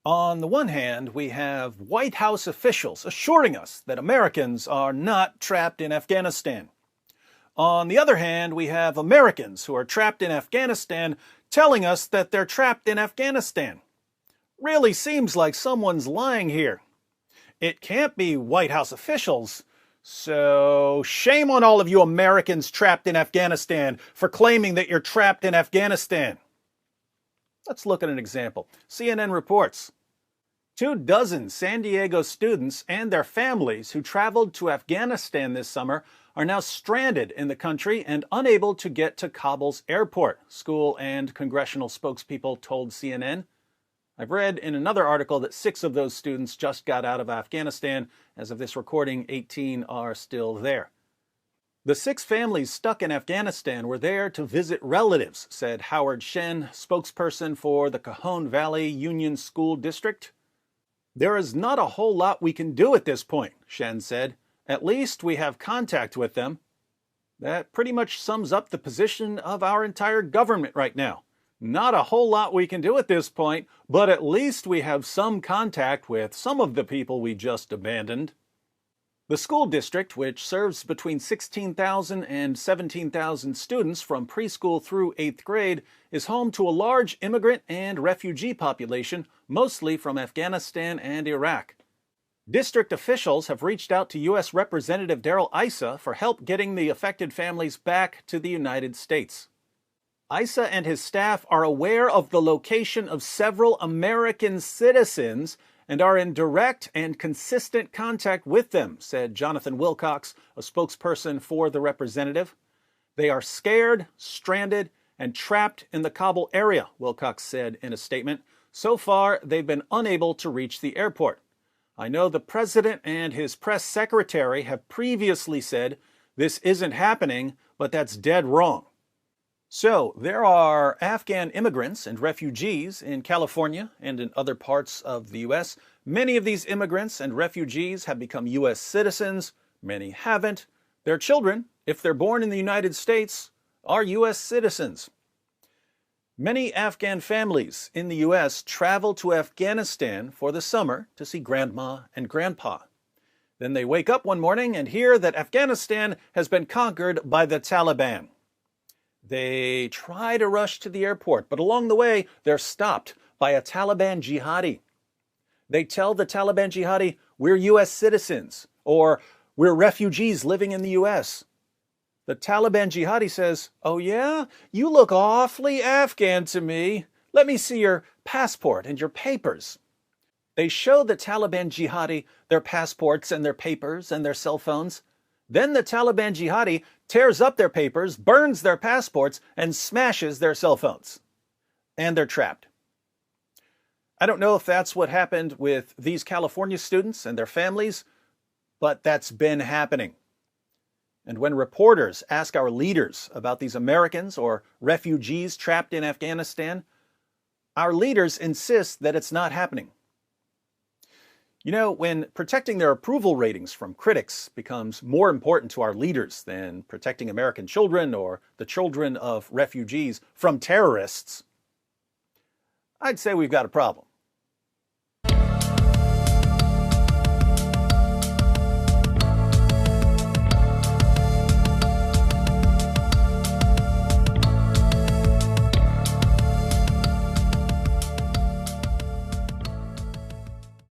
On the one hand, we have White House officials assuring us that Americans are not trapped in Afghanistan. On the other hand, we have Americans who are trapped in Afghanistan telling us that they're trapped in Afghanistan. Really seems like someone's lying here. It can't be White House officials. So shame on all of you Americans trapped in Afghanistan for claiming that you're trapped in Afghanistan. Let's look at an example. CNN reports 24 San Diego students and their families who traveled to Afghanistan this summer are now stranded in the country and unable to get to Kabul's airport, school and congressional spokespeople told CNN. I've read in another article that 6 of those students just got out of Afghanistan. As of this recording, 18 are still there. The 6 families stuck in Afghanistan were there to visit relatives, said Howard Shen, spokesperson for the Cajon Valley Union School District. There is not a whole lot we can do at this point, Shen said. At least we have contact with them. That pretty much sums up the position of our entire government right now. Not a whole lot we can do at this point, but at least we have some contact with some of the people we just abandoned. The school district, which serves between 16,000 and 17,000 students from preschool through 8th grade, is home to a large immigrant and refugee population, mostly from Afghanistan and Iraq. District officials have reached out to U.S. Representative Darrell Issa for help getting the affected families back to the United States. Issa and his staff are aware of the location of several American citizens and are in direct and consistent contact with them, said Jonathan Wilcox, a spokesperson for the representative. They are scared, stranded, and trapped in the Kabul area, Wilcox said in a statement. So far, they've been unable to reach the airport. I know the president and his press secretary have previously said this isn't happening, but that's dead wrong. So, there are Afghan immigrants and refugees in California and in other parts of the U.S. Many of these immigrants and refugees have become U.S. citizens. Many haven't. Their children, if they're born in the United States, are U.S. citizens. Many Afghan families in the U.S. travel to Afghanistan for the summer to see grandma and grandpa. Then they wake up one morning and hear that Afghanistan has been conquered by the Taliban. They try to rush to the airport, but along the way, they're stopped by a Taliban jihadi. They tell the Taliban jihadi, "We're U.S. citizens," or "We're refugees living in the U.S." The Taliban jihadi says, "Oh yeah? You look awfully Afghan to me. Let me see your passport and your papers." They show the Taliban jihadi their passports and their papers and their cell phones. Then the Taliban jihadi tears up their papers, burns their passports, and smashes their cell phones. And they're trapped. I don't know if that's what happened with these California students and their families, but that's been happening. And when reporters ask our leaders about these Americans or refugees trapped in Afghanistan, our leaders insist that it's not happening. You know, when protecting their approval ratings from critics becomes more important to our leaders than protecting American children or the children of refugees from terrorists, I'd say we've got a problem.